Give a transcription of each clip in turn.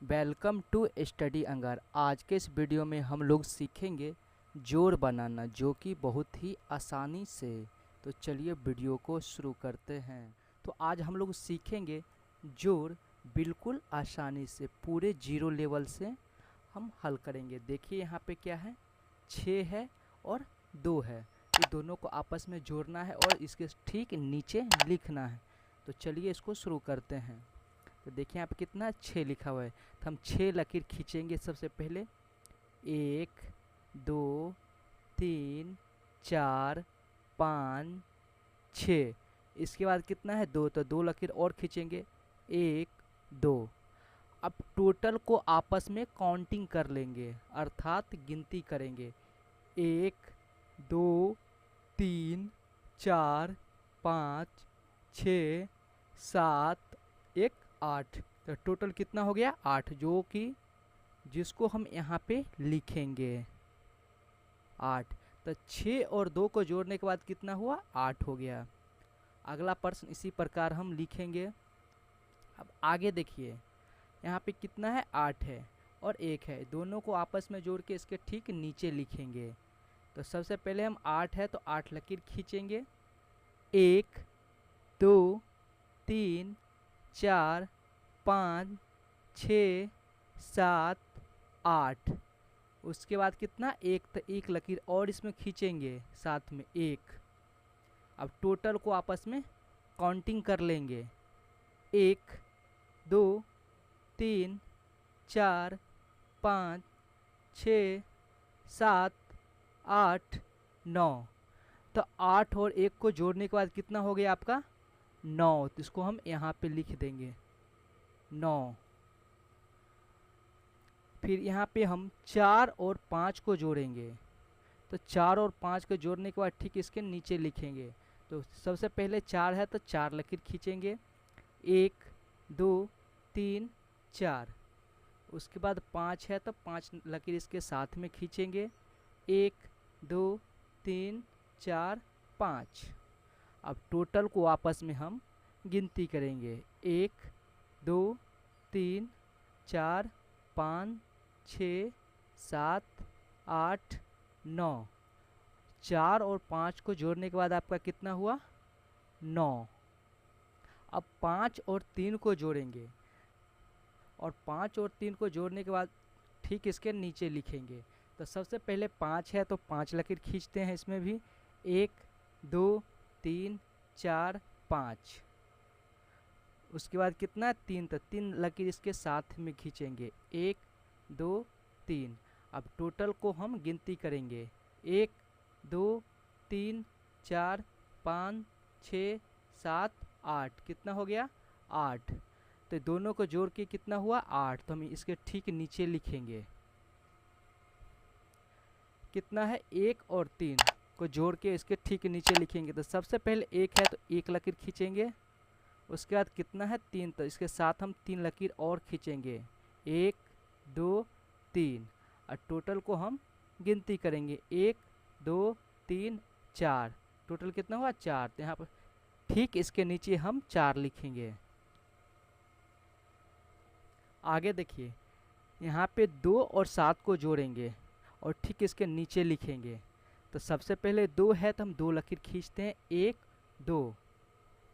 Welcome to study अंगार। आज के इस वीडियो में हम लोग सीखेंगे जोड़ बनाना, जो कि बहुत ही आसानी से। तो चलिए वीडियो को शुरू करते हैं। तो आज हम लोग सीखेंगे जोड़ बिल्कुल आसानी से, पूरे जीरो लेवल से हम हल करेंगे। देखिए यहाँ पे क्या है, 6 है और 2 है। ये दोनों को आपस में जोड़ना है और इसके ठीक नीचे लिखना है। तो चलिए इसको शुरू करते हैं। तो देखिए यहाँ पे कितना 6 लिखा हुआ है, तो हम 6 लकीर खींचेंगे। सबसे पहले 1 2 3 4 5 6। इसके बाद कितना है 2, तो 2 लकीर और खींचेंगे, 1 2। अब टोटल को आपस में काउंटिंग कर लेंगे, अर्थात गिनती करेंगे। 1 2 3 4 5 6 7 1 8। तो टोटल कितना हो गया 8, जो कि जिसको हम यहाँ पे लिखेंगे 8। तो 6 और 2 को जोड़ने के बाद कितना हुआ 8 हो गया। अगला प्रश्न इसी प्रकार हम लिखेंगे। अब आगे देखिए यहाँ पे कितना है 8 है और 1 है, दोनों को आपस में जोड़ के इसके ठीक नीचे लिखेंगे। तो सबसे पहले हम 8 है तो 8 लकीर खींचेंगे, 1 2 3 4 5 6 7 8। उसके बाद कितना 1, तो 1 लकीर और इसमें खींचेंगे साथ में 1। अब टोटल को आपस में काउंटिंग कर लेंगे, 1 2 3 4 5 6 7 8 9। तो 8 और 1 को जोड़ने के बाद कितना हो गया आपका 9। तो इसको हम यहाँ पे लिख देंगे 9। फिर यहाँ पे हम 4 और 5 को जोड़ेंगे। तो 4 और 5 को जोड़ने के बाद ठीक इसके नीचे लिखेंगे। तो सबसे पहले 4 है तो 4 लकीर खींचेंगे, 1 2 3 4। उसके बाद 5 है तो 5 लकीर इसके साथ में खींचेंगे, 1 2 3 4 5। अब टोटल को आपस में हम गिनती करेंगे, 1 2 3 4 5 6 7 8 9। 4 और 5 को जोड़ने के बाद आपका कितना हुआ 9। अब 5 और 3 को जोड़ेंगे और 5 और 3 को जोड़ने के बाद ठीक इसके नीचे लिखेंगे। तो सबसे पहले 5 है तो 5 लकीर खींचते हैं इसमें भी, 1 2 3 4 5। उसके बाद कितना 3, तो 3 लकीर इसके साथ में खींचेंगे, 1 2 3। अब टोटल को हम गिनती करेंगे, 1 2 3 4 5 6 7 8। कितना हो गया 8। तो दोनों को जोड़ के कितना हुआ 8। तो हम इसके ठीक नीचे लिखेंगे, कितना है 1 और 3 को जोड़ के इसके ठीक नीचे लिखेंगे। तो सबसे पहले 1 है तो 1 लकीर खींचेंगे। उसके बाद कितना है 3, तो इसके साथ हम 3 लकीर और खींचेंगे, 1 2 3। और टोटल को हम गिनती करेंगे, 1 2 3 4। टोटल कितना हुआ 4। तो यहाँ पर ठीक इसके नीचे हम 4 लिखेंगे। आगे देखिए यहाँ पे 2 और 7 को जोड़ेंगे और ठीक इसके नीचे लिखेंगे। तो सबसे पहले 2 है तो हम 2 लकीर खींचते हैं, 1 2।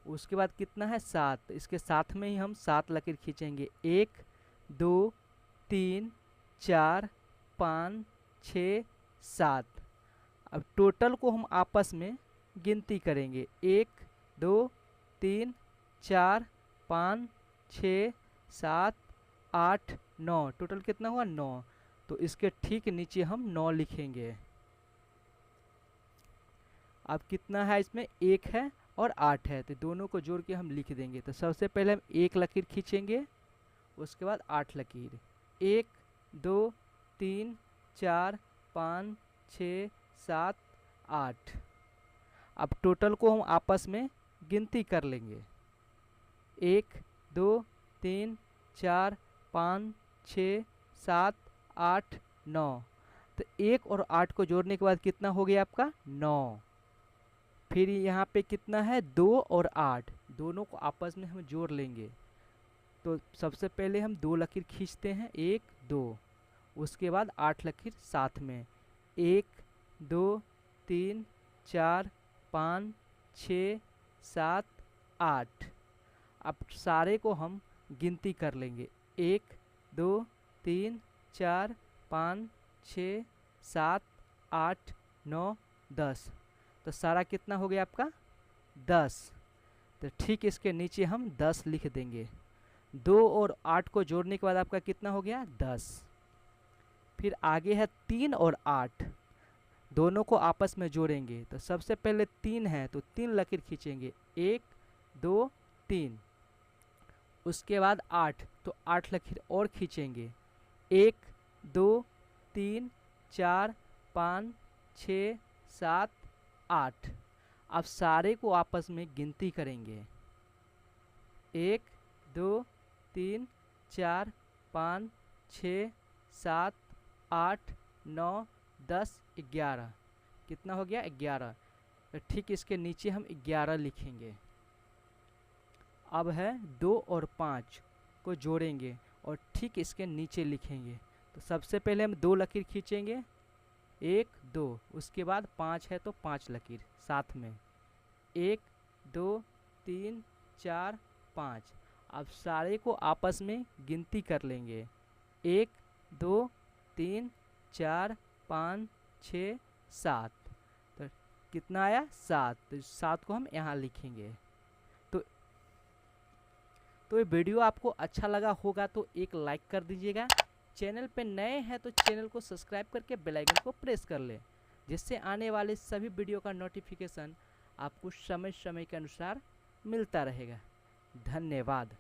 उसके बाद कितना है 7, इसके साथ में ही हम 7 लकीर खींचेंगे, 1 2 3 4 5 6 7। अब टोटल को हम आपस में गिनती करेंगे, 1 2 3 4 5 6 7 8 9। टोटल कितना हुआ 9। तो इसके ठीक नीचे हम 9 लिखेंगे। अब कितना है इसमें 1 है और 8 है, तो दोनों को जोड़ के हम लिख देंगे। तो सबसे पहले हम 1 लकीर खींचेंगे, उसके बाद 8 लकीर, 1 2 3 4 5 6 7 8। अब टोटल को हम आपस में गिनती कर लेंगे, 1 2 3 4 5 6 7 8 9। तो 1 और 8 को जोड़ने के बाद कितना हो गया आपका 9। फिर यहाँ पे कितना है 2 और 8, दोनों को आपस में हम जोड़ लेंगे। तो सबसे पहले हम 2 लकीर खींचते हैं, 1 2, उसके बाद 8 लकीर साथ में, 1 2 3 4 5 6 7 8। अब सारे को हम गिनती कर लेंगे, 1 2 3 4 5 6 7 8 9 10। तो सारा कितना हो गया आपका 10। तो ठीक इसके नीचे हम 10 लिख देंगे। 2 और 8 को जोड़ने के बाद आपका कितना हो गया 10। फिर आगे है 3 और 8, दोनों को आपस में जोड़ेंगे। तो सबसे पहले 3 है तो 3 लकीर खींचेंगे, 1 2 3। उसके बाद 8 तो 8 लकीर और खींचेंगे, 1 2 3 4 5 6 7 8। अब सारे को आपस में गिनती करेंगे, 1 2 3 4 5 6 7 8 9 10 11। कितना हो गया 11। तो ठीक इसके नीचे हम 11 लिखेंगे। अब है 2 और 5 को जोड़ेंगे और ठीक इसके नीचे लिखेंगे। तो सबसे पहले हम 2 लकीर खींचेंगे, 1 2, उसके बाद 5 है तो 5 लकीर साथ में, 1 2 3 4 5। अब सारे को आपस में गिनती कर लेंगे, 1 2 3 4 5 6 7। तो कितना आया 7। तो 7 को हम यहाँ लिखेंगे। तो ये वीडियो आपको अच्छा लगा होगा तो एक लाइक कर दीजिएगा। चैनल पे नए हैं तो चैनल को सब्सक्राइब करके बेल आइकन को प्रेस कर लें, जिससे आने वाले सभी वीडियो का नोटिफिकेशन आपको समय समय के अनुसार मिलता रहेगा। धन्यवाद।